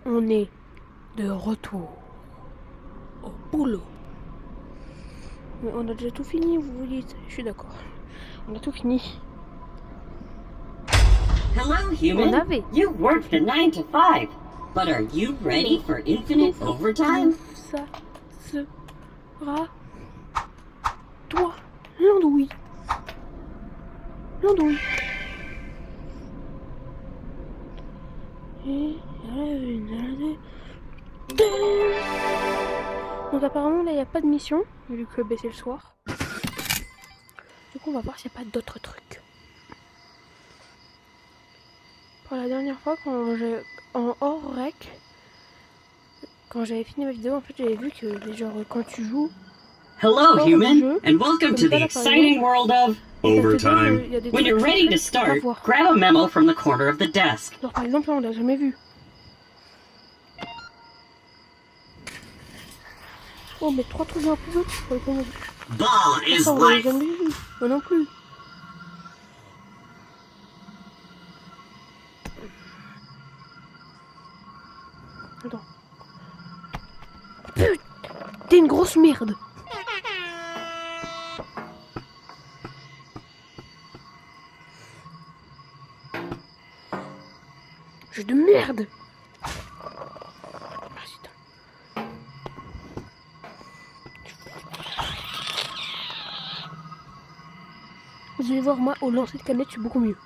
on est de retour au boulot. Mais on a déjà tout fini, vous vous dites? Je suis d'accord. On a tout fini. Hello, human. You worked a 9 to 5, but are you ready for infinite overtime? Ça sera toi, l'andouille. L'andouille. Donc apparemment là il n'y a pas de mission, vu que c'est le soir. Du coup on va voir s'il n'y a pas d'autres trucs. Pour la dernière fois quand j'ai en hors rec, quand j'avais fini ma vidéo, en fait j'avais vu que genre quand tu joues Hello, human, jeu, and welcome to the exciting world of overtime. When you're ready to start, grab a memo from the corner of the desk. Alors par exemple là on l'a jamais vu. Oh mais 3 trucs dans la poubelle pour les commandes. Ball is Ça, on l'a life. jamais vu. Moi non plus. Attends. Putain, t'es une grosse merde. Jeu de merde. Vous allez voir, moi, au lancer de canette, je suis beaucoup mieux.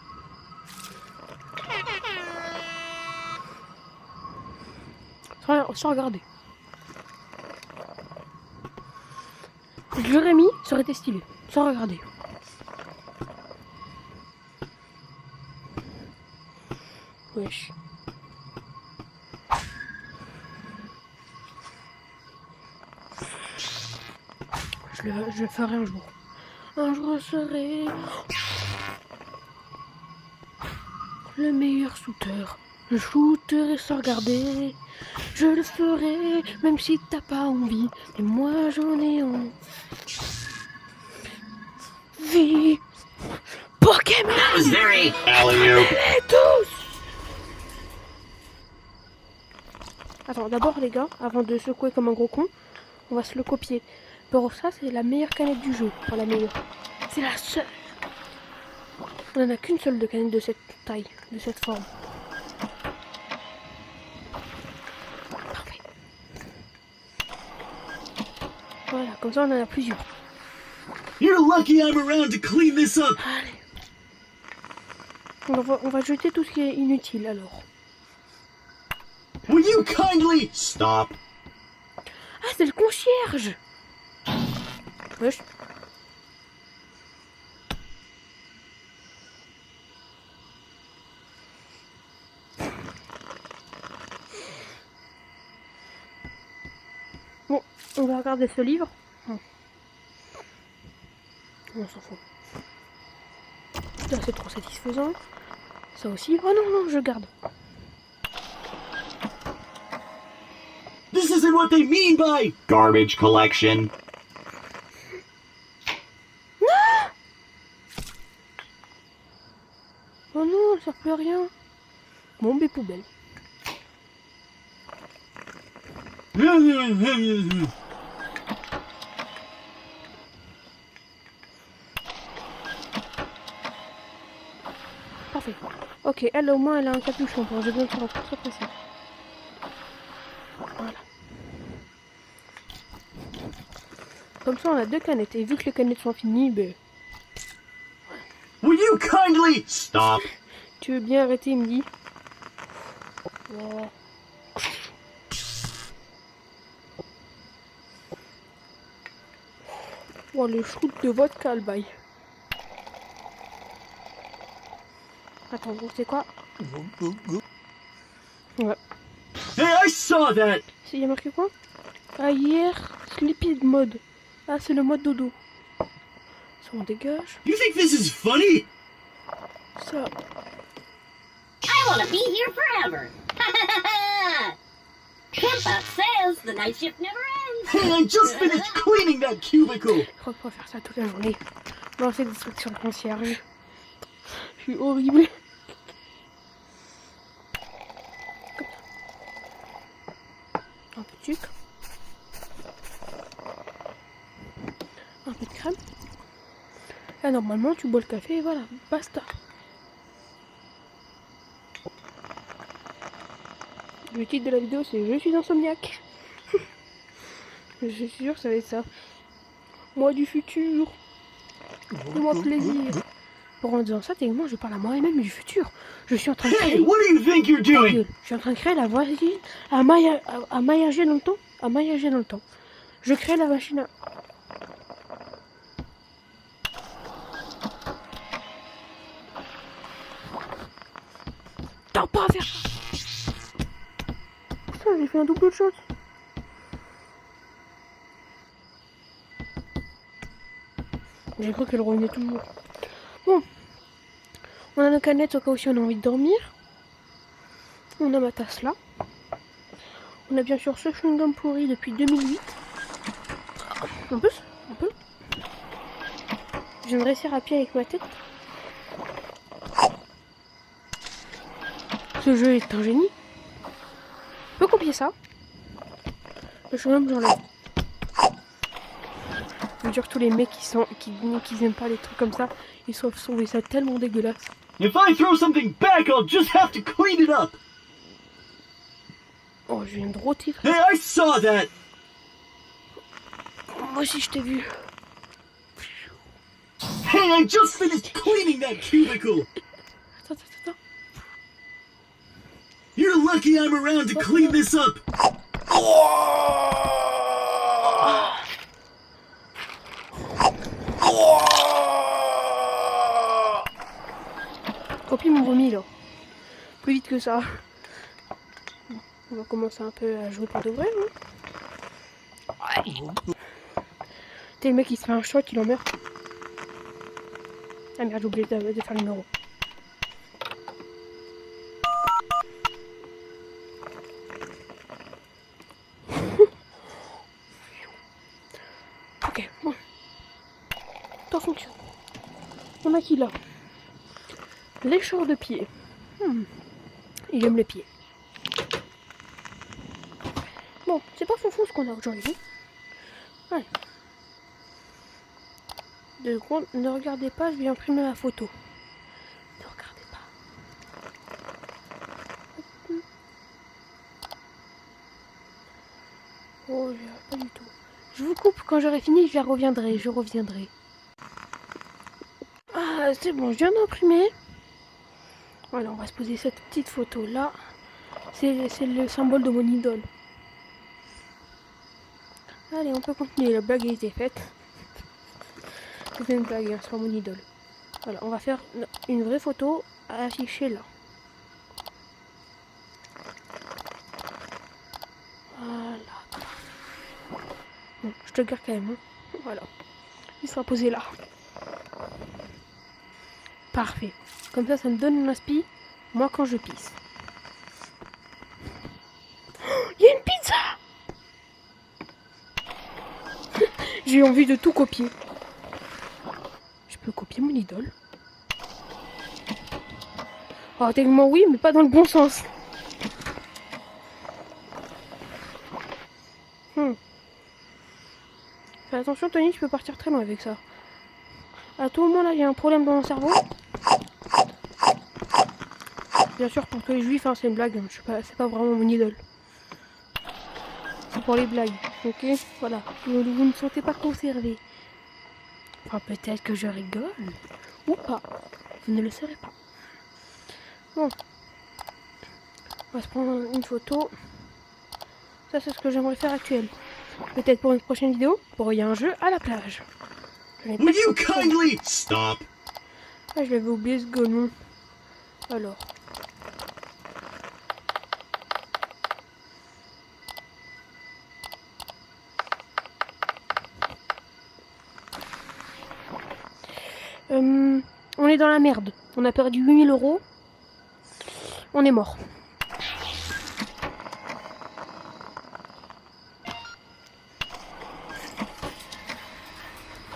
Sans regarder. Je l'aurais mis, ça aurait été stylé. Sans regarder. Wesh. Je le ferai un jour. Un jour je serai le meilleur shooter. Je shooterai sans regarder. Je le ferai même si t'as pas envie. Mais moi j'en ai envie. Pokémon. That was very alley-oop. Tous. Attends, d'abord les gars, avant de secouer comme un gros con, on va se le copier. Pour ça, c'est la meilleure canette du jeu. Enfin, la meilleure. C'est la seule. On n'en a qu'une seule de canette de cette taille, de cette forme. Parfait. Voilà, comme ça on en a plusieurs. You're lucky I'm around to clean this up. Allez. On va jeter tout ce qui est inutile alors. Will you kindly stop? Ah, c'est le concierge. Wesh. Bon, on va regarder ce livre. On s'en fout. Ça c'est trop satisfaisant. Ça aussi. Oh non, non, je garde. This isn't what they mean by garbage collection. Oh non, ça sert plus à rien. Bon, mais poubelle. Parfait. Ok, elle au moins elle a un capuchon. Bon, j'ai besoin de faire un truc très précis. Voilà. Comme ça on a 2 canettes. Et vu que les canettes sont finies, ben... Will you kindly stop? Tu veux bien arrêter, il me dit. Oh. Oh, le shoot de vodka, le bail. Attends, vous savez quoi? Ouais. Hey, I saw that! Il y a marqué quoi? Ah, hier, sleepy mode. Ah, c'est le mode dodo. Ça, on dégage. You think this is funny? Ça. I want to be here forever. Pimp up says the night shift never ends. Hey, I just finished cleaning that cubicle! Je crois qu'on va faire ça toute la journée. Lancer des trucs sur le concierge. Je suis horrible. Un peu de sucre. Un peu de crème. Là, normalement, tu bois le café et voilà, basta. Le titre de la vidéo, c'est Je suis insomniaque. Je suis sûr que ça va être ça. Moi du futur. Fais-moi plaisir. Pour en disant ça, techniquement, je parle à moi-même du futur. Je suis en train de créer... Hey, what do you think you're doing? Je suis en train de créer la voisine à maillager dans le temps. À maillager dans le temps. Je crée la machine à... T'as pas à faire ça. Putain, j'ai fait un double shot. J'ai cru qu'elle revenait toujours. Bon. On a nos canettes au cas où si on a envie de dormir. On a ma tasse là. On a bien sûr ce chewing-gum pourri depuis 2008. Un peu. Je viens de réussir à pied avec ma tête. Ce jeu est un génie. Je peux copier ça. Le chewing-gum, j'enlève. Je veux dire que tous les mecs qui aiment pas les trucs comme ça, ils doivent trouver ça tellement dégueulasse. If I throw something back, I'll just have to clean it up. Oh, je viens de rôtir. Hey, I saw that. Moi aussi, je t'ai vu. Hey, I just finished cleaning that cubicle. Attends. You're lucky I'm around to clean this up. Copie mon vomi là. Plus vite que ça. On va commencer un peu à jouer pour de vrai. Hein. T'es le mec qui se fait un shot, il en meurt. Ah merde, j'ai oublié de faire le numéro. Ok, bon. Tout fonctionne. On a qui là? Lécheur de pied. Il aime les pieds. Bon, c'est pas fou ce qu'on a aujourd'hui. Allez. 2 secondes, ne regardez pas, je vais imprimer la photo. Ne regardez pas. Oh, pas du tout. Je vous coupe quand j'aurai fini, je reviendrai. Ah, c'est bon, je viens d'imprimer. Voilà, on va se poser cette petite photo là. C'est le symbole de mon idole. Allez, on peut continuer. La blague a été faite. C'est une blague, hein, c'est pas mon idole. Voilà, on va faire une vraie photo à afficher là. Voilà. Bon, je te garde quand même. Hein. Voilà. Il sera posé là. Parfait. Comme ça me donne mon inspi, moi quand je pisse. Il y a une pizza. J'ai envie de tout copier. Je peux copier mon idole. Oh, techniquement oui, mais pas dans le bon sens. Fais attention Tony, tu peux partir très loin avec ça. À tout moment là, il y a un problème dans mon cerveau. Bien sûr, pour tous les juifs, hein, c'est une blague. C'est pas vraiment mon idole. C'est pour les blagues. Ok, voilà. Vous ne sentez pas concerné. Enfin, peut-être que je rigole. Ou pas. Vous ne le saurez pas. Bon. On va se prendre une photo. Ça, c'est ce que j'aimerais faire actuellement. Peut-être pour une prochaine vidéo, pour il y a un jeu à la plage. Will you kindly stop? Ah, je l'avais oublié ce golemon. Alors. On est dans la merde. On a perdu 8000 €. On est mort.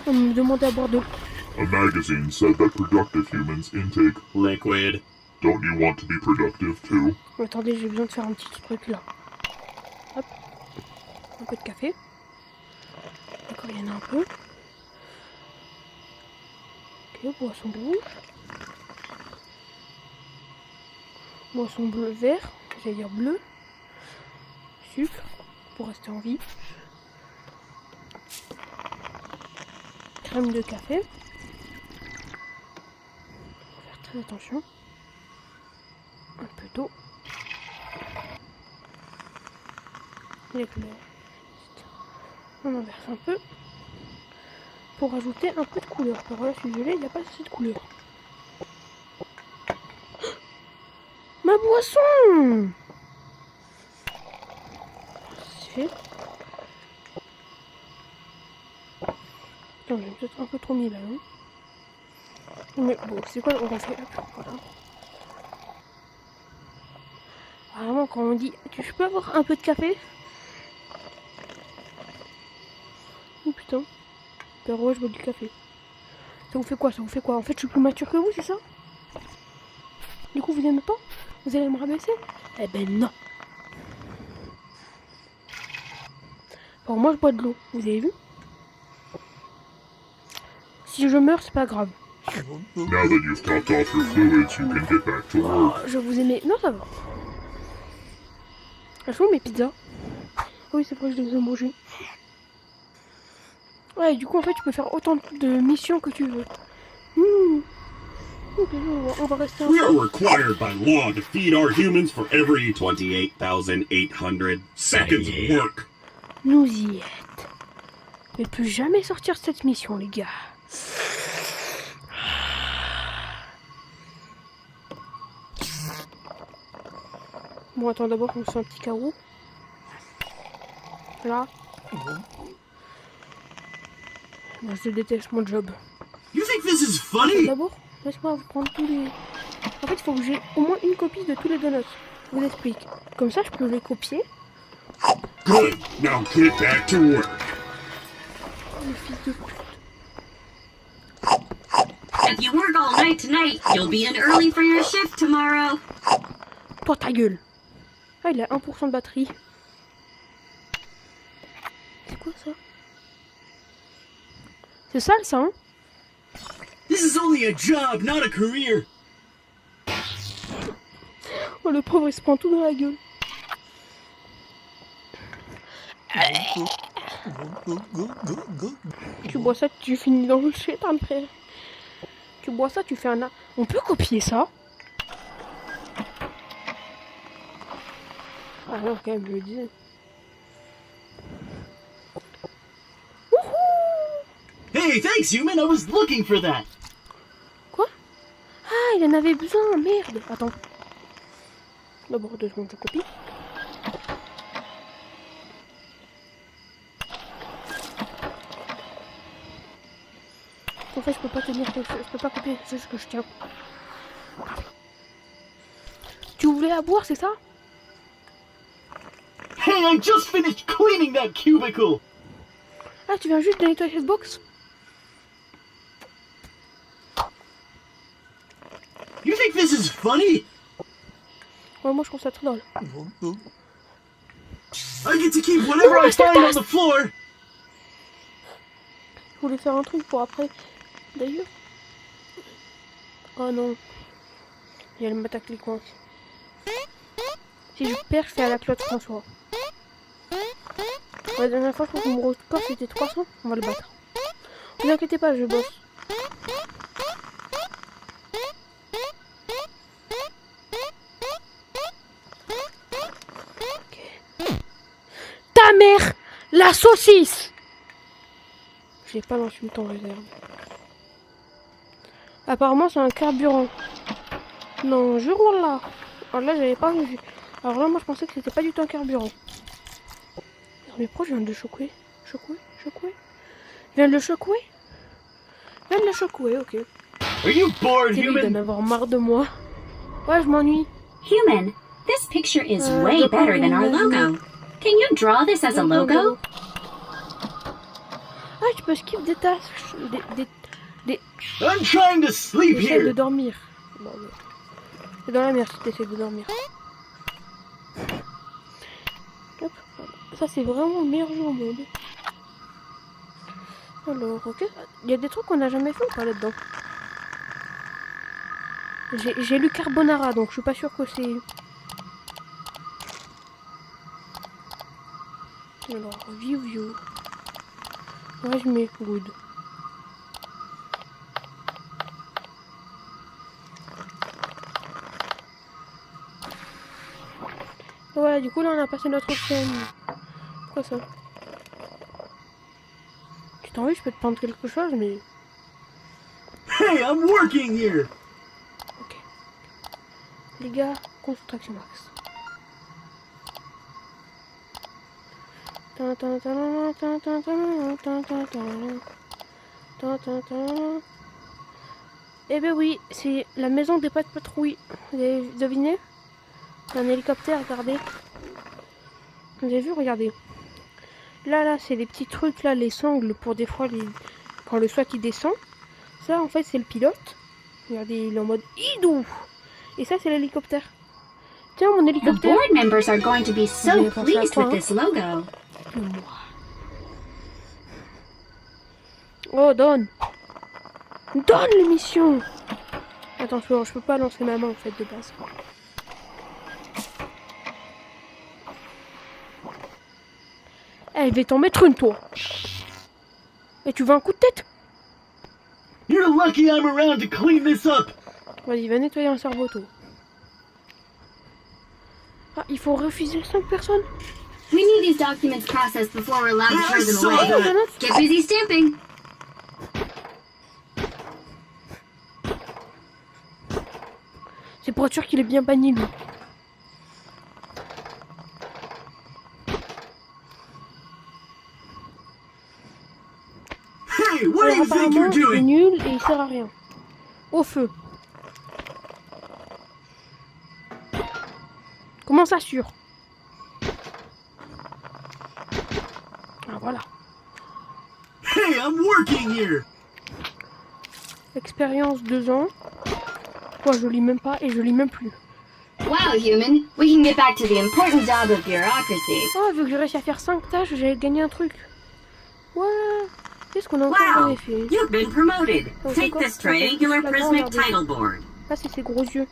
On me demandait à boire de l'eau. A magazine said that productive humans intake Liquid. Don't you want to be productive too? Attendez, j'ai besoin de faire un petit truc là. Hop. Un peu de café. D'accord, il y en a un peu. Ok, boisson rouge. Boisson bleu vert, j'allais dire bleu. Sucre, pour rester en vie. Crème de café. Faut faire très attention. Un peu d'eau. Les couleurs. On en verse un peu. Pour ajouter un peu de couleur. Alors là, je suis désolée, il n'y a pas assez de couleur. Ma boisson! C'est... Attends, j'ai peut-être un peu trop mis là, non? Mais bon, c'est quoi? On va faire... Voilà. Vraiment, quand on dit je peux avoir un peu de café? Oh putain. Père, ouais, je bois du café. Ça vous fait quoi? Ça vous fait quoi? En fait, je suis plus mature que vous, c'est ça? Du coup, vous aimez pas? Vous allez me rabaisser? Eh ben non. Alors moi, je bois de l'eau. Vous avez vu? Si je meurs, c'est pas grave. Now that you've topped off your fluids, you can get back to work. Je vous aimais... Non, ça va. Elles sont où mes pizzas? Oui, c'est vrai, je les ai mangées. Ouais, du coup, en fait, tu peux faire autant de missions que tu veux. Ok, on va rester We are ensemble. required by law to feed our humans for every 28,800 seconds of work. Nous y êtes. Mais plus jamais sortir de cette mission, les gars. Bon, attends, d'abord, on se fait un petit carreau. Là. Moi, je déteste mon job. You think this is funny? D'abord, laisse-moi vous prendre tous les... En fait, il faut que j'ai au moins une copie de tous les donuts. Je vous explique. Comme ça, je peux les copier. Good. Now get back to work. Les fils de pute. If you work all night tonight, you'll be in early for your shift tomorrow. Porte ta gueule. Ah, il a 1% de batterie. C'est quoi ça? C'est sale ça, hein? This is only a job, not a career. Oh, le pauvre, il se prend tout dans la gueule. Tu bois ça, tu finis dans le chétan, frère. Tu bois ça, tu fais un... On peut copier ça? Alors, quand même, je le disais. Hey, thanks, human. I was looking for that. Quoi? Ah, il en avait besoin, merde. Attends. D'abord, 2 secondes, je copie. En fait, je peux pas tenir, je peux pas copier, c'est ce que je tiens. Tu voulais à boire, c'est ça? Hey, I just finished cleaning that cubicle. Ah, tu viens juste de nettoyer cette box? You think this is funny? Ouais, moi je trouve ça très drôle. I get to keep whatever I find on the floor. Je voulais faire un truc pour après. D'ailleurs. Oh non. Il y a le m'attaquer les coins. Si je perds, je fais à la Claude François. La dernière fois, je crois que mon record c'était 300. On va le battre. Ne vous inquiétez pas, je bosse. Ok. Ta mère! La saucisse! J'ai pas l'insulte en réserve. Apparemment, c'est un carburant. Non, je roule là. Alors là, j'avais pas vu. Alors là, moi, je pensais que c'était pas du tout un carburant. Mais pourquoi je viens de le secouer? Secouer? Je viens de le secouer? Je viens de le secouer, ok. Are you bored, C'est lui d'en human? avoir marre de moi. Ouais, je m'ennuie. Human, this picture is way better than our logo. Can you draw this as a logo? Ah, tu peux skip des tâches. I'm trying to sleep J'essaie de here. dormir. Bon, ouais. C'est dans la mer si t'essaies de dormir. Hop, voilà. Ça, c'est vraiment le meilleur jeu au monde. Alors, ok. Il y a des trucs qu'on n'a jamais fait ou pas là-dedans? J'ai lu Carbonara, donc je suis pas sûr que c'est... Alors, view. Ouais, je mets good. Voilà, du coup, là, on a passé notre chaîne. Pourquoi ça? Tu t'en veux, je peux te prendre quelque chose, mais... Hey, I'm working here! Ok. Les gars, construction max. Eh ben oui, c'est la maison des pas de patrouille. Vous avez deviné? C'est un hélicoptère, regardez. Vous avez vu, regardez. Là, c'est les petits trucs, là, les sangles pour des fois, quand le SWAT il descend. Ça, en fait, c'est le pilote. Regardez, il est en mode hidou. Et ça, c'est l'hélicoptère. Tiens, mon The hélicoptère. board members are going to be so pleased with this logo. Oh, donne. Donne l'émission. Attention, je peux pas lancer ma main, en fait, de base. Eh, je vais t'en mettre une, toi. Et tu veux un coup de tête? You're lucky I'm around to clean this up! Vas-y, va nettoyer un cerveau, toi. Ah, il faut refuser 5 personnes. We need these documents processed before we're allowed to throw them saw away. that. Get busy stamping. C'est pour être sûr qu'il est bien banni, lui. Hey, what do Alors, you think apparemment, you're il est doing? nul et il sert à rien. Au feu. Comment ça sûr? Ah, voilà. Hey, I'm working here! Expérience 2 ans. Moi, je lis même pas et je lis même plus. Wow, human. We can get back to the important job of bureaucracy. Oh, vu que j'ai réussi à faire 5 tâches, j'ai gagné un truc. Ouais. Qu'est-ce qu'on a encore Wow, jamais fait? you've been promoted. Oh, Take d'accord. this triangular La prismatic grande, regardez. title board. Ah, c'est ses gros yeux.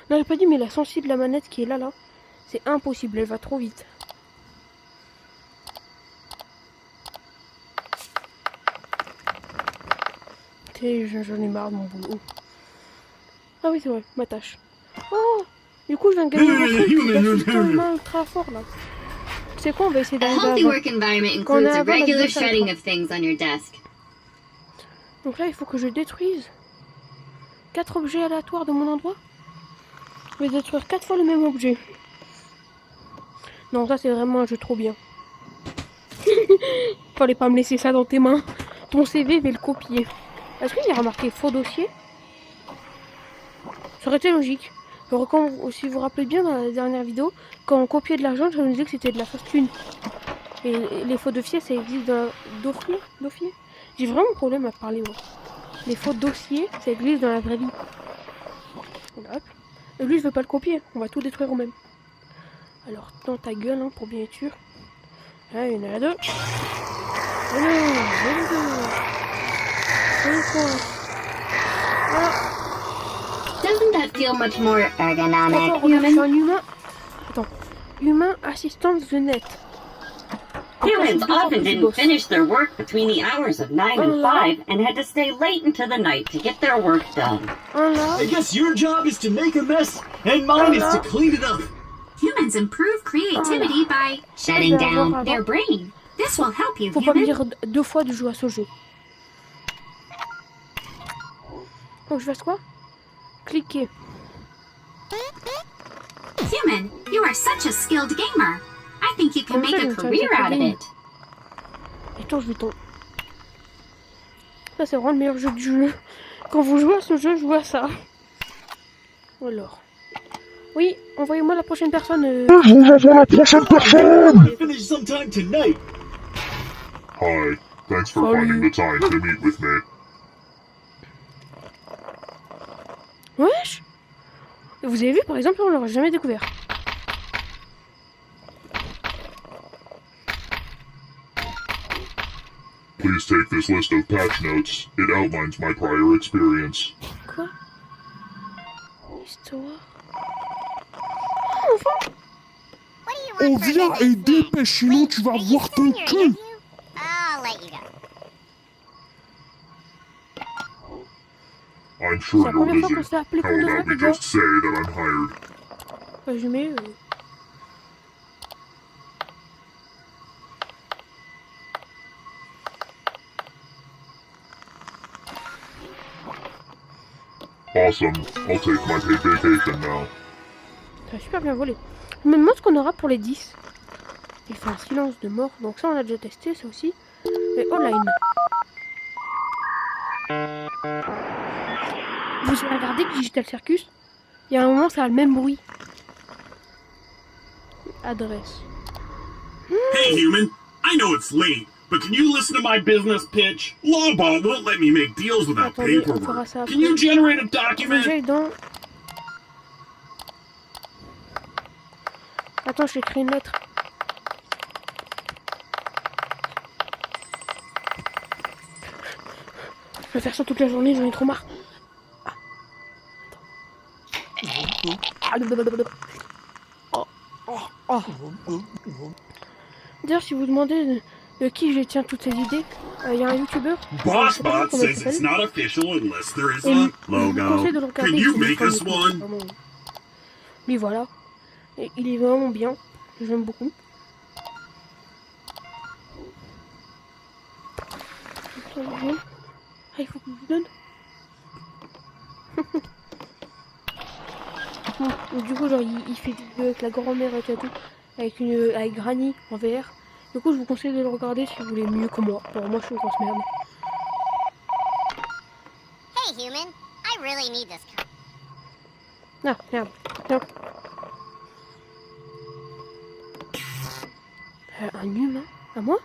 Non, j'ai pas dit, mais la sensible, la manette qui est là, c'est impossible, elle va trop vite. J'en ai marre de mon boulot. Ah oui, c'est vrai, ma tâche. Oh, du coup, je viens de gagner un truc. L'assistant humain ultra fort, là. C'est quoi, on va essayer A d'arriver healthy avant. work environment Qu'on a includes a avant la regular vidéo, ça shredding va. of things on your desk. Donc là, il faut que je détruise 4 objets aléatoires de mon endroit. Je vais détruire 4 fois le même objet. Non, ça c'est vraiment un jeu trop bien. Fallait pas me laisser ça dans tes mains. Ton CV, je vais le copier. Est-ce qu'il y a remarqué faux dossier? Ça aurait été logique. Alors, si vous vous rappelez bien dans la dernière vidéo, quand on copiait de l'argent, ça nous disait que c'était de la fausse thune. Et les faux dossiers, ça existe dans dossier. J'ai vraiment un problème à parler, moi. Les faux dossiers, ça existe dans la vraie vie. Voilà, hop. Et lui, je veux pas le copier. On va tout détruire au même. Alors, dans ta gueule, hein, pour bien être sûr. Là, il y en a 2. Voilà. Doesn't that feel much more ergonomic, Attends, regarde, je suis human? un humain. Attends. Humain assistant the net. Humans often didn't finish their work between the hours of 9 and Oh, 5 and had to stay late into the night to get their work done. Un là. I guess your job is to make a mess, and mine is to clean it up. Humans improve creativity by Shutting Okay, down well, their brain. this will help you, Faut pas me human. dire 2 fois de jouer à ce jeu. Faut que je fasse quoi? Cliquer. Human, you are such a skilled gamer. I think you can Make a career out of it. Attends, je vais tomber. Ça, c'est vraiment le meilleur jeu du jeu. Quand vous jouez à ce jeu, jouez à ça. Alors. Oui, envoyez-moi la prochaine personne. Je vous envoie la prochaine personne! Finish sometime tonight. Hi, thanks for finding the time to meet with me. Wesh! Et vous avez vu, par exemple, on l'aurait jamais découvert. Please take this list of patch notes. It outlines my prior experience. Quoi? Histoire. Oh, enfin! On vient et dépêche, sinon tu vas voir ton cul. I'm sure C'est la you're première fois busy. qu'on s'est appelé How pour de about vrai, we les gars? just say that I'm hired? Résumé. Awesome. I'll take my paid vacation now. Ça a super bien volé. Je me demande ce qu'on aura pour les 10. Il fait un silence de mort. Donc ça, on a déjà testé, ça aussi. Et online. Vous avez regardé Digital Circus? Il y a un moment, ça a le même bruit. Adresse. Hey, human. I know it's late, but can you listen to my business pitch? Lawball won't let me make deals without Attendez, on fera paperwork. ça après. Can you generate a Faut que document? j'aille dans... Attends, je vais écrire une lettre. Je vais faire ça toute la journée, j'en ai trop marre. D'ailleurs, si vous demandez de qui je tiens toutes ces idées, il y a un youtubeur. BossBot says it's not official unless there is Et a je vous conseille de le logo. regarder. Can you c'est make sur us YouTube, one? vraiment. Mais voilà. Et il est vraiment bien. J'aime beaucoup. Ah, il faut que je vous donne. Bon, du coup, genre, il fait des vidéos avec la grand-mère et tout, avec Granny en VR. Du coup, je vous conseille de le regarder si vous voulez mieux que moi. Bon, moi, je suis une grosse merde. Hey, human. I really need this cup. Ah, merde. Tiens. Un humain? À moi?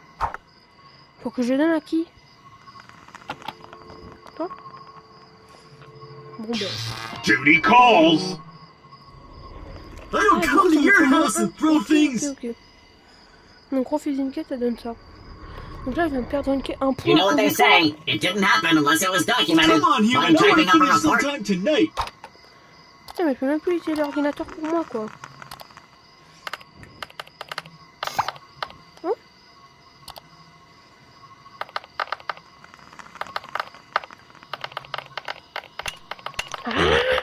Faut que je donne à qui? Toi? Bon, ben. Duty calls. I don't come to your house and throw things! Ok. Donc, refuse une quête, ça donne ça. Donc là, il vient de perdre un point. You know what they say? It didn't happen unless it was documented. Come on, human. Mind I want typing to up a finish report? sometime tonight. Putain, mais je peux même plus utiliser l'ordinateur pour moi, quoi. Hein? Ah!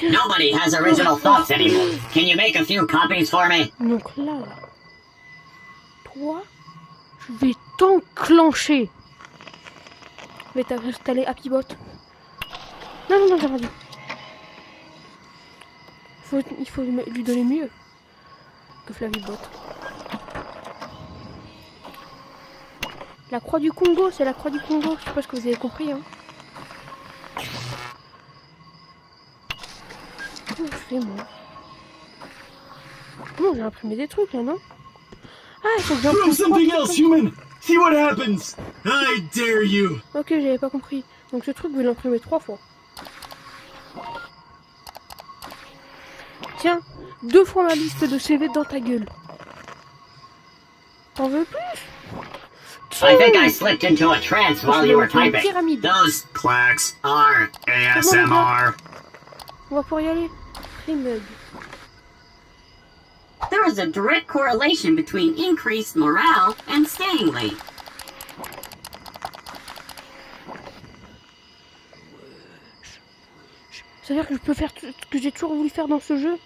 Nobody has original thoughts anymore. Can you make a few copies for me? Donc là, toi, je vais t'enclencher. Je vais t'installer HappyBot. Non, j'ai perdu. Il faut lui donner mieux que FlavyBot. La croix du Congo, c'est la croix du Congo. Je sais pas ce que vous avez compris, hein. Comment je fais, moi? Comment j'ai imprimé des trucs, là, non? Ah, il faut que Throw j'imprime something trois else, trucs. human! See what happens! I dare you! Ok, j'avais pas compris. Donc ce truc, vous l'imprimer 3 fois. Tiens, 2 fois ma liste de CV dans ta gueule. T'en veux plus? I think I slipped into a trance while you were typing. Pyramide. Those Clacks are ASMR. On va pouvoir y aller. Remug. There is a direct correlation between increased morale and staying late. C'est-à-dire que je peux faire tout ce que j'ai toujours voulu faire dans ce jeu.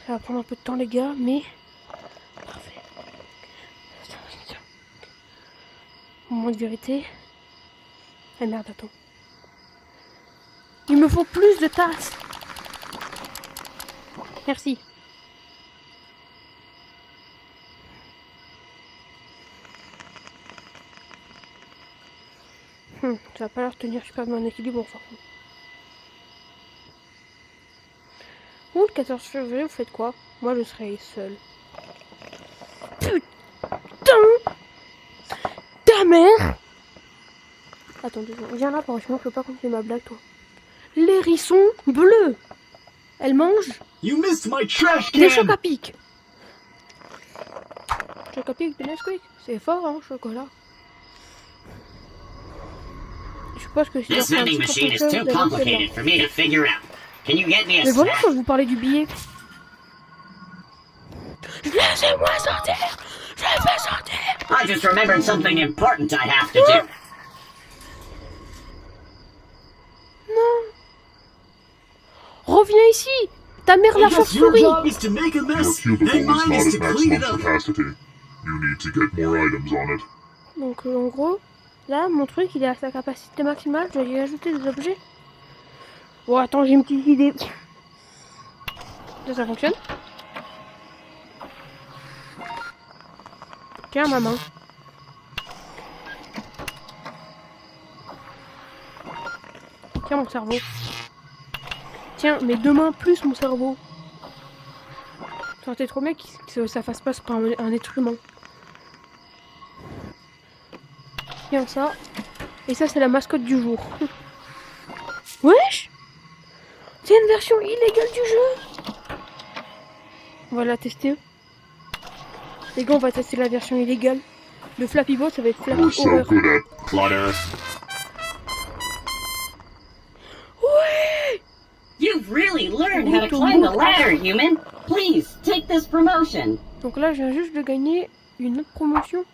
Ça va prendre un peu de temps, les gars, mais... Parfait. Moment de vérité. Ah merde, attends. Il me faut plus de tasses. Merci. Ça va pas leur tenir, je perds mon équilibre, enfin. Ou le 14 février, vous faites quoi? Moi, je serai seul. mère. Attends 2 secondes. Viens là, franchement, je peux pas continuer ma blague, toi. L'hérisson bleu. Elle mange You missed my trash des can! chocs à pic. Chocs à pic de Nesquik. C'est fort, hein, chocolat. Je suppose que si This vending machine is too complicated for me to figure out. Can you get me a Mais voilà snack? quand vous parlez du billet. Laissez-moi sortir. Je vais sortir. I just remembered something important I have to do. Non. Reviens ici. Ta mère la I guess your chauve-souris. job is to make a Your mess, cubicle and is mine not is at to clean it maximum up. capacity. You need to get more items on it. Donc en gros, là mon truc il est à sa capacité maximale. Je vais y ajouter des objets. Bon attends, j'ai une petite idée. Ça fonctionne. Tiens ma main. Tiens mon cerveau. Tiens mes 2 mains plus mon cerveau. Ça aurait été trop bien que ça fasse pas par un être humain. Tiens ça. Et ça c'est la mascotte du jour. Wesh! C'est une version illégale du jeu. On va la tester. Les gars, on va tester la version illégale. Le Flappy Bot, ça va être Flappy We're so Horror. good at Clutter. Ouais! You've really learned how to climb the ladder, human. Please, take this promotion. Donc là, je viens juste de gagner une autre promotion.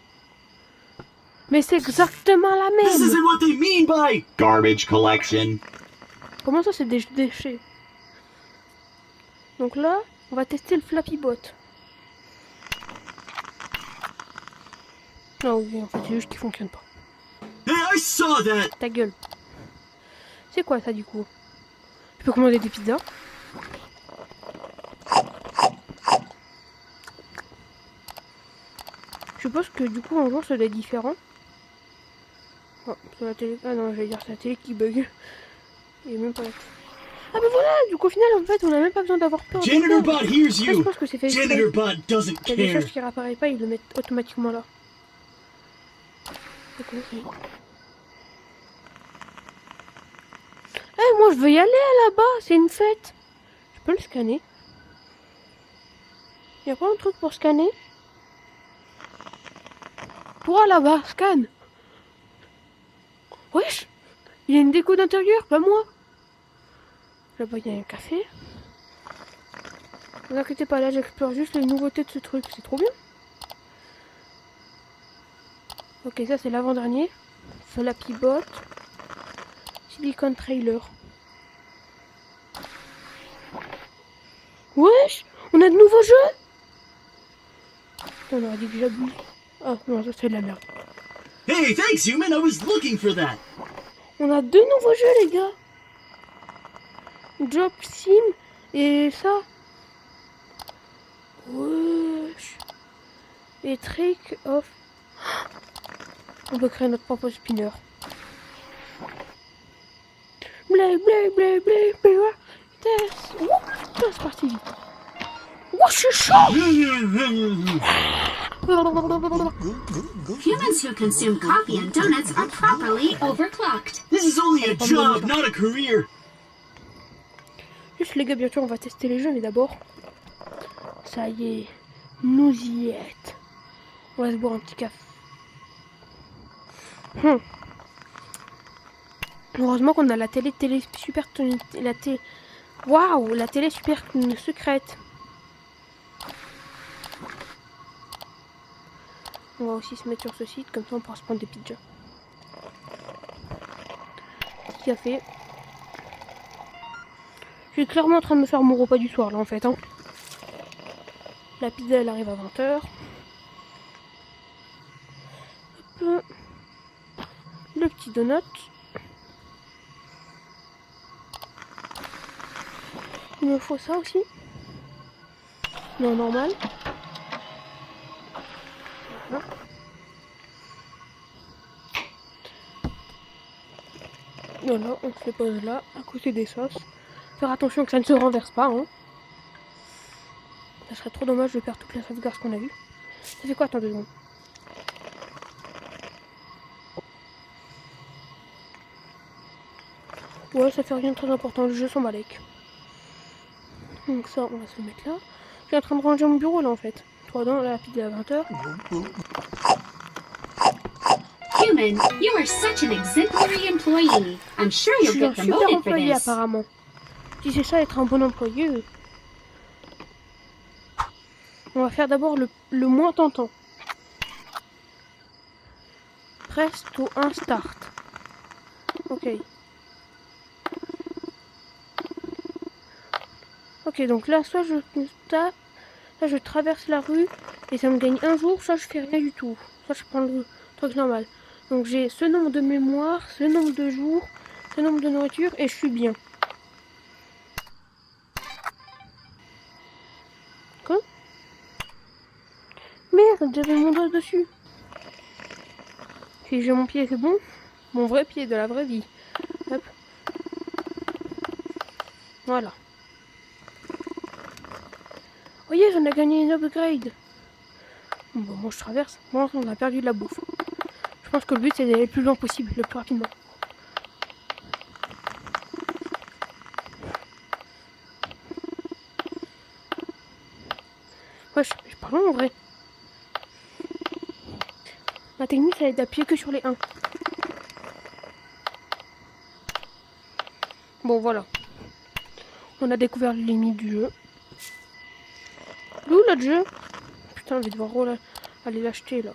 Mais c'est exactement la This même. isn't what they mean by Garbage collection. Comment ça, c'est des déchets? Donc là, on va tester le Flappy Bot. Ah oui, en fait, c'est juste qu'il fonctionne pas. Hey, I saw that! Ta gueule. C'est quoi ça, du coup? Je peux commander des pizzas? Je suppose que du coup, un jour, ça doit être différent. Oh, c'est la télé... Ah non, je vais dire c'est la télé qui bug. Il est même pas là. Ah bah voilà, du coup au final en fait on a même pas besoin d'avoir peur. Janitor Bot hears Je you! pense que c'est fait exprès. Janitor Bot doesn't Il y a des care. choses qui réapparaissent pas, ils le mettent automatiquement là. C'est compris. Eh moi je veux y aller là-bas, c'est une fête. Je peux le scanner. Y a pas un truc pour scanner? Toi là-bas, scanne. Wesh, il y a une déco d'intérieur, pas moi. Là-bas, il y a un café. Ne vous inquiétez pas, là, j'explore juste les nouveautés de ce truc. C'est trop bien. Ok, ça, c'est l'avant-dernier. Flappy Bot. Silicon Trailer. Wesh, on a de nouveaux jeux. On aurait dit que j'abuse. Ah, non, ça, c'est de la merde. Hey, thanks, human! I was looking for that! On a 2 nouveaux jeux, les gars. Job Sim et ça. Wesh. Et Trick of. On peut créer notre propre spinner. Blé, blé, blé, blé, blé. Putain, c'est parti vite. Oh, je suis chaud. Humans who consume coffee and donuts are properly overclocked. This is only a job, not a career! Juste les gars, bien sûr, on va tester les jeux, mais d'abord, ça y est, nous y êtes. On va se boire un petit café. Heureusement qu'on a la télé super, la télé, waouh, la télé super secrète. On va aussi se mettre sur ce site, comme ça on pourra se prendre des pizzas. Petit café. Je suis clairement en train de me faire mon repas du soir là en fait. Hein. La pizza elle arrive à 20h. Hop. Le petit donut. Il me faut ça aussi. Non, normal. Voilà. Voilà, on se les pose là, à côté des sauces. Faire attention que ça ne se renverse pas. Hein. Ça serait trop dommage de perdre toute la sauvegarde qu'on a vue. Ça fait quoi, attends 2 secondes. Ouais, ça fait rien de très important, le jeu s'en balèque. Donc ça, on va se le mettre là. Je suis en train de ranger mon bureau là en fait. 3 dents, là, pile à 20h. Human, you are such an exemplary employee. I'm sure Je you'll suis un get super promoted for employé this. apparemment. Si c'est ça être un bon employé. On va faire d'abord le moins tentant. Presto 1 start. Ok. Ok, donc là, soit je tape, là je traverse la rue et ça me gagne un jour, soit je fais rien du tout. Soit je prends le truc normal. Donc j'ai ce nombre de mémoire, ce nombre de jours, ce nombre de nourriture et je suis bien. Quoi? Merde, j'avais mon doigt dessus. Si j'ai mon pied, c'est bon. Mon vrai pied de la vraie vie. Hop. Voilà. Voyez, j'en ai gagné une upgrade. Bon, moi je traverse. Bon, on a perdu de la bouffe. Je pense que le but c'est d'aller le plus loin possible, le plus rapidement. Ouais, je parle en vrai. Ma technique, ça va être d'appuyer que sur les 1. Bon, voilà. On a découvert les limites du jeu. D'où l'autre jeu? Putain, je vais devoir aller l'acheter là.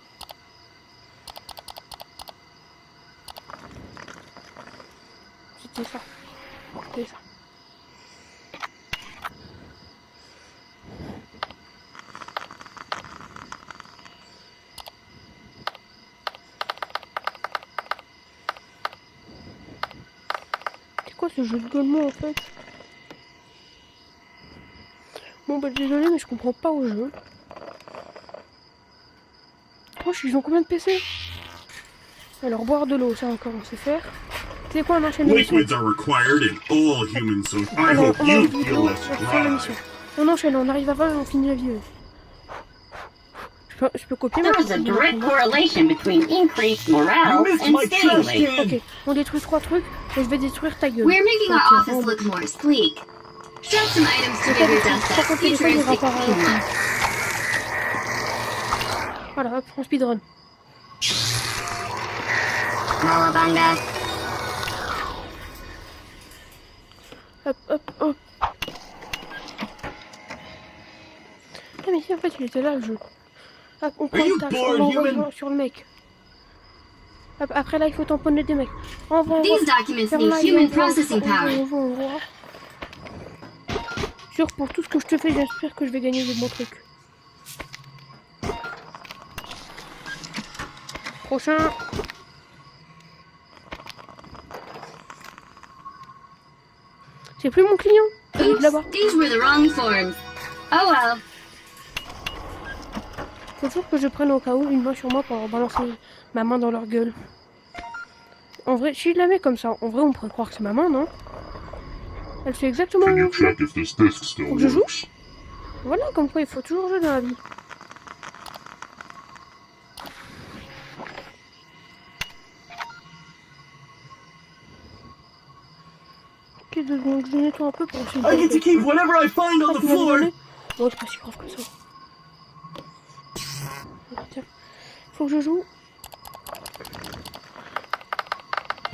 C'était ça. C'était ça. C'est quoi ce jeu de gueulement en fait? Bon bah désolé mais je comprends pas au jeu. Oh, ils ont combien de PC? Alors boire de l'eau, ça encore on sait faire. C'est quoi on enchaîne l'émission? Liquids are required in all humans, so I hope you feel less dry. On enchaîne, on arrive à 20 et on finit la vidéo. Je peux copier There is a direct correlation between increased morale and scaling rate. Ok, on détruit 3 trucs et je vais détruire ta gueule. We're making our Ok, office look more sleek. Shove some items to give your desk that futuristic appeal. Voilà, hop, on speedrun. Mawabanga. Hop, hop, hop. Ah mais si en fait il était là le jeu. Hop, on prend you une tâche, bored, on l'envoie human? sur le mec. Hop, après là il faut tamponner des mecs. Envoie, These documents need human processing power. Envoie. Sûr pour tout ce que je te fais, j'espère que je vais gagner de bons trucs. Prochain. C'est plus mon client. Oops, Là-bas. these were the wrong forms. Oh well. Faut toujours que je prenne au cas où une main sur moi pour balancer ma main dans leur gueule. En vrai, si je la mets comme ça, en vrai on pourrait croire que c'est ma main, non? Elle fait exactement Can le you même check if this disc still Faut que je joue? works? Voilà, comme quoi il faut toujours jouer dans la vie. Ok, 2 secondes, je nettoie un peu pour essayer I get to keep whatever I find on the floor. Oh, c'est pas si grave que ça. Tiens, faut que je joue.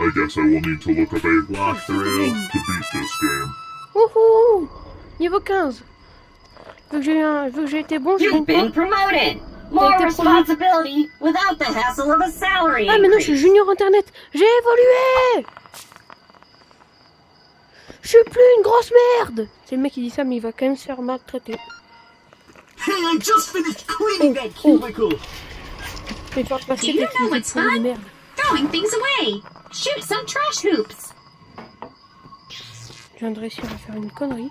I guess I will need to look up a walkthrough to beat this game. Wouhou! Niveau 15. Vu que j'ai été bon, je You've been gagne pas. promoted. More responsibility without the hassle of a salary Ah, maintenant je suis increase. junior internet. J'ai évolué! Je suis plus une grosse merde! C'est le mec qui dit ça, mais il va quand même se faire maltraiter. Hey, I just finished cleaning that cubicle. Je vais faire passer Do you des know what's trucs de fun? merde. Throwing things away. Shoot some trash hoops. Je viens de réussir à faire une connerie.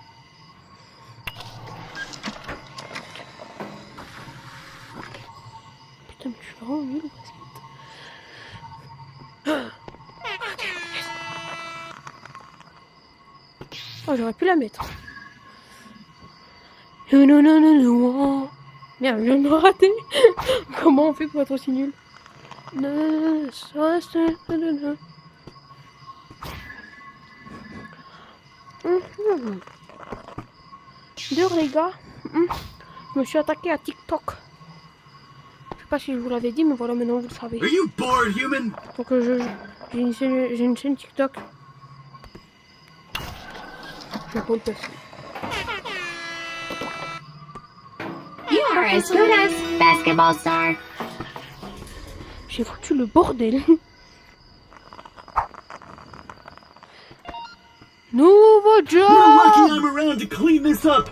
Putain, mais je suis vraiment nul au basket. Oh, j'aurais pu la mettre. Non, non, non, non, non. Merde, je viens de rater. Comment on fait pour être aussi nul? Non, non, non, non. D'ailleurs les gars, je me suis attaqué à TikTok. Je sais pas si je vous l'avais dit, mais voilà, maintenant vous le savez. Are you bored, human? Donc j'ai une chaîne TikTok. Je compte passer. You are as good as basketball star. J'ai foutu le bordel. Nouveau job. You're lucky I'm around to clean this up.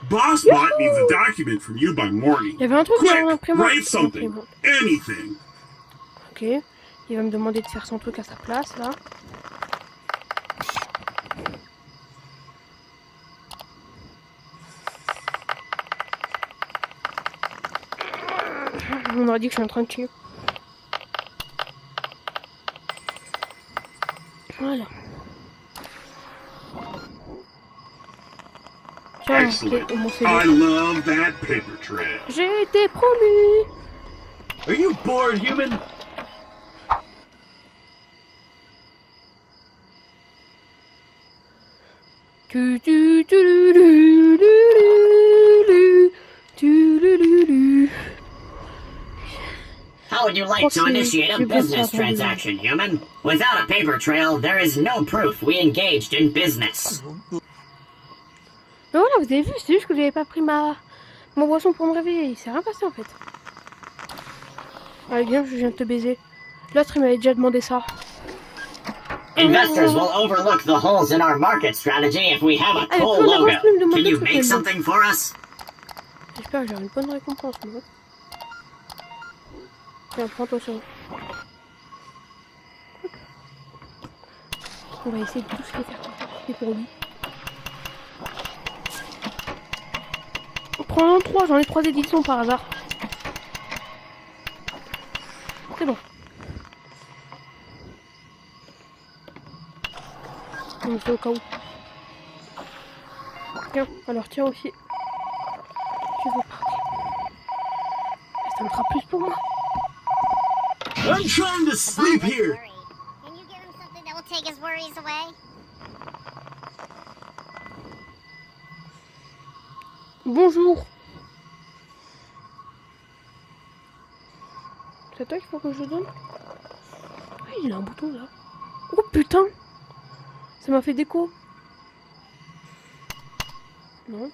BossBot needs a document from you by morning. Il y avait un truc dans Quick, l'imprimante. write something. Anything. Ok. Il va me demander de faire son truc à sa place là. On aurait dit que je suis en train de tuer. Voilà. Tiens, Excellent. mon I CV. love that paper trail. J'ai été promu. Are you bored, human? Tu tu tu lu, lu, lu, lu, tu lu, lu, lu. How would you like to initiate a business transaction, human? Without a paper trail, there is no proof we engaged in business. Mais voilà, vous avez vu, c'est juste que j'avais pas pris mon boisson pour me réveiller. Il s'est rien passé en fait. Allez, viens, je viens de te baiser. L'autre, il m'avait déjà demandé ça. Investors will overlook the holes in our market strategy if we have a cool logo. Can you make something for us? J'espère que j'aurai une bonne récompense, moi. Tiens, prends-toi ça. On va essayer de tous les faire. C'est pour lui. Prends-en 3, j'en ai 3 éditions par hasard. C'est bon. Non, c'est au cas où. Tiens, alors tiens aussi. Tu veux partir. Ça me fera plus pour moi. I'm trying to sleep here. Can you give him something that will take his worries away? Bonjour. C'est toi qu'il faut que je donne? Ah, il a un bouton là. Oh putain! Ça m'a fait déco. Non.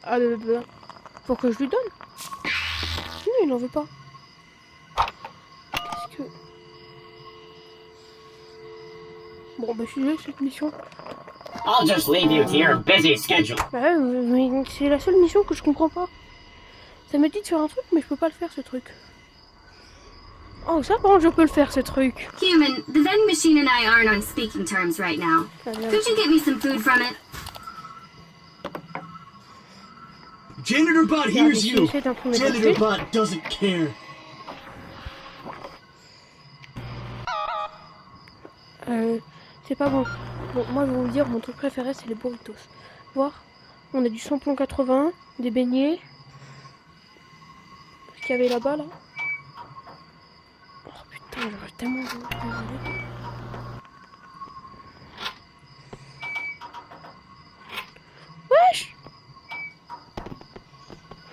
Ah, faut que je lui donne. Non, il n'en veut pas. Qu'est-ce que... Bon, bah je suis désolée, cette mission. I'll just leave you to your busy schedule. Ouais, mais c'est la seule mission que je comprends pas. Ça me dit de faire un truc, mais je peux pas le faire ce truc. Oh, ça, par contre, je peux le faire ce truc. Human, the vending machine and I aren't on speaking terms right now. Could you get me some food from it? JanitorBot hears you. J'essaie d'imprimer le JanitorBot doesn't care. C'est pas bon. Bon, moi, je vais vous dire, mon truc préféré, c'est les burritos. Voir, on a du samplon 80, des beignets. Ce qu'il y avait là-bas, là. Oh putain, j'aurais tellement voulu. Désolé. Wesh!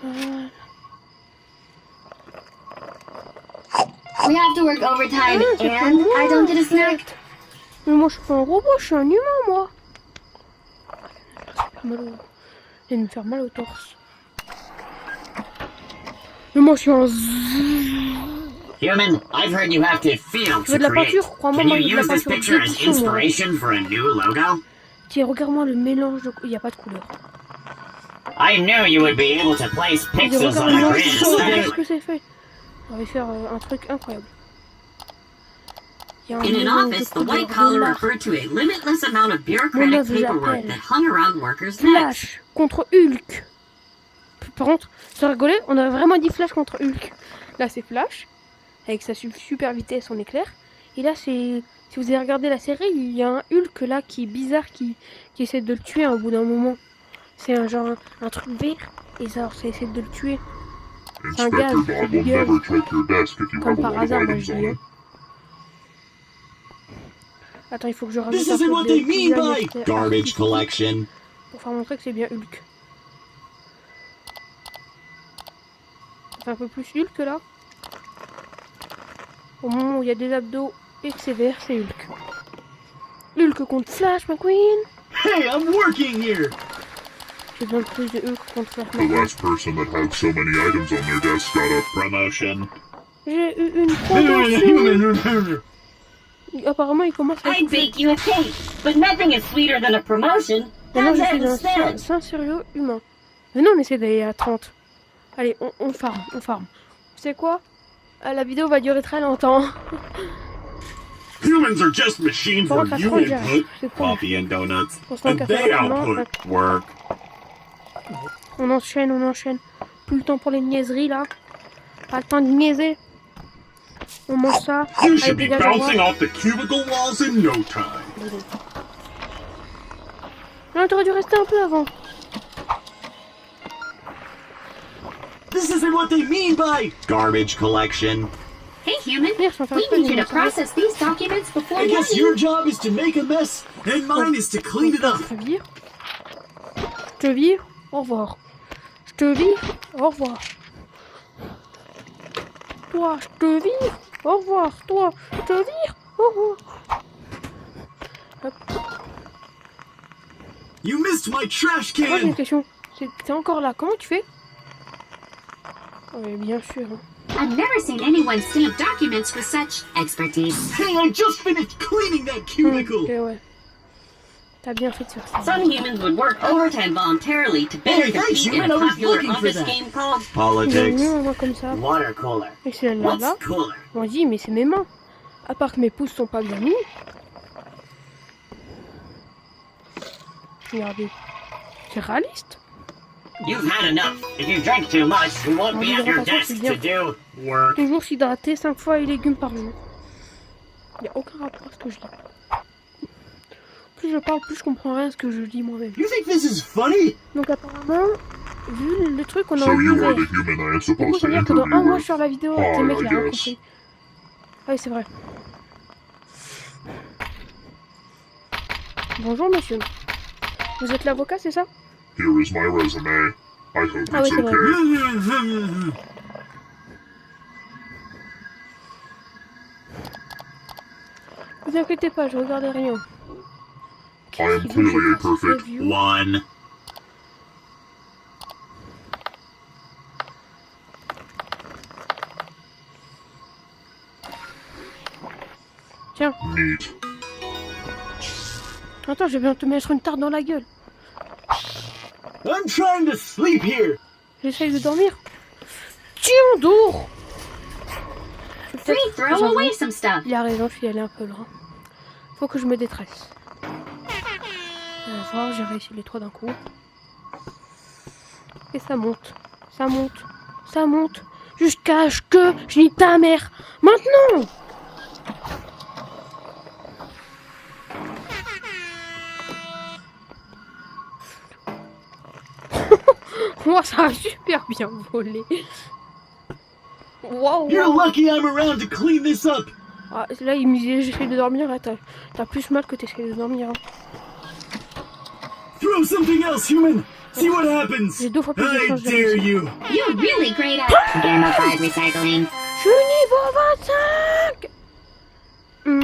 Voilà. We have to work overtime and I don't get a snack. Mais moi, je suis pas un robot, je suis un humain, moi. Je vais me faire mal au torse. Mais moi, je suis un... Human, I've heard you have to feel Tu veux to de la create. peinture? Crois-moi, Can moi, you je veux de la use this peinture picture as d'édition, moi. inspiration for a new logo? Tiens, regarde-moi le mélange de... Il n'y a pas de couleur. I knew you would be able to place pixels on a Regarde grid ce aesthetic. que c'est fait. On va faire un truc incroyable. Il y a un In an mélange de office, the couleurs white collar noires. referred to a limitless amount of Mon bureaucratic œuvre paperwork j'appelle that hung around workers' necks. Flash contre Hulk. Par contre, sans rigoler, on aurait vraiment dit Flash contre Hulk. Là, c'est Flash, avec sa super vitesse en éclair. Et là, c'est... Si vous avez regardé la série, il y a un Hulk là qui est bizarre, qui essaie de le tuer au bout d'un moment. C'est un genre, un truc vert, et ça essaie de le tuer. C'est un gaz, Inspector Bob will never check your desk if you comme have a par lot of hasard, moi, items je on dis. it. Attends, il faut que je rajoute This un isn't peu what de they mean design by artistique garbage collection. pour faire montrer que c'est bien Hulk. C'est un peu plus Hulk là. Au moment où il y a des abdos et que c'est vert, c'est Hulk. Hulk contre Flash McQueen. Hey, I'm working here. J'ai besoin de plus de Hulk contre Flash The McQueen. last person that had so many items on their desk got a promotion. J'ai eu une promotion. Apparemment, il commence à I'd bake you a cake, but nothing is sweeter than a promotion. Maintenant, How's je that suis un instead? Saint-Sérieux humain. Mais non, on essaie d'aller à 30. Allez, on farm, on farm. Tu sais quoi? La vidéo va durer très longtemps. Humans are just machines Bon, where ça you prend déjà. input C'est quoi? coffee and donuts, On se rend and qu'à they faire rapidement. output work. On enchaîne, on enchaîne. Plus le temps pour les niaiseries là. Pas le temps de niaiser. On mange ça. You Allez, should be dégage, bouncing au revoir. off the cubicle walls in no time. Non, t'aurais dû rester un peu avant. This isn't what they mean by garbage collection. Hey, human. Merde, je suis en train de We faire need une you to messagerie. process these documents before I guess leaving. your job is to make a mess, and mine is to clean it up. Je te vire. Je te vire. Au revoir. Je te vire. Au revoir. Toi, je te vire. Au revoir. Toi, je te vire. Au revoir. Hop. You missed my trash Moi j'ai une can. question. T'es encore là. Comment tu fais? Oui, bien sûr. I've never seen anyone stamp documents with such expertise. Hey, I just finished cleaning that cubicle. Ok, ouais. T'as bien fait de faire ça. Some humans would work overtime voluntarily to better Hey, thanks, compete in human. a I was popular looking for office that. game called Ils ont Politics. mis un voit comme ça. Water Cooler. Et c'est là What's là. cooler? On dit, mais c'est mes mains. À part que mes pouces sont pas bien mis. Regardez. C'est réaliste. You've had enough. If you drink too much, you won't be at your desk to do work. Toujours s'hydrater 5 fois les légumes par jour. Il n'y a aucun rapport à ce que je dis. Plus je parle, plus je comprends rien à ce que je dis moi-même. You think this is funny? Donc apparemment, vu le truc, on a So you ouvert. are the human I am Du coup, supposed ça to veut dire que dans un interview mois with. sur la vidéo, Oh, tes mecs, il a rien yes. compris. Ah oui, c'est vrai. Bonjour monsieur. Vous êtes l'avocat, c'est ça? Here is my resume. I hope Ah oui, it's c'est vrai. okay. Vous inquiétez pas, je regardais rien. I am clearly a perfect Review. One. Tiens, neat. attends, je viens de te mettre une tarte dans la gueule. I'm trying to sleep here. J'essaye de dormir. Tiens, dors. Je vais Free, peut-être- throw j'avoue, away some stuff. Il a raison, je suis allé un peu loin. Faut que je me détresse. On va voir, j'ai réussi les trois d'un coup. Et ça monte, ça monte, ça monte. Jusqu'à ce que je nique ta mère. Maintenant. Moi, ça a super bien volé. Waouh. You're lucky I'm around to clean this up. Ah, là, il me disait j'essaie de dormir. Là, t'as plus mal que t'essayes de dormir. Hein. Throw something else, human. See what happens. J'ai 2 fois plus de I chance de dare réussir. you. You're really great at gamified recycling. Je suis niveau 25. Bon,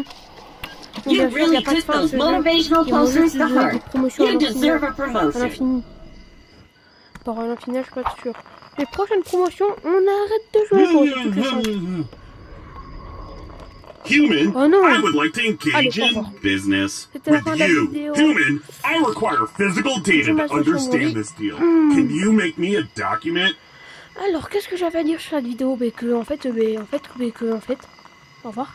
You bien sûr, y really a pas de took fin à those ce jeu. motivational Ils vont posters juste to donner des heart. promotions à You l'infini. deserve a À promotion. l'infini. Par à l'infini, je suis pas sûr. Les prochaines promotions, on arrête de jouer pour toutes les chances. Human, Oh no. I would like to engage Allez, au in revoir. business C'était la with fin de la you. vidéo. Human, I require physical data to Information sur mon understand lit. this deal. Can you make me a document? Alors, qu'est-ce que j'avais à dire sur cette vidéo? Au revoir.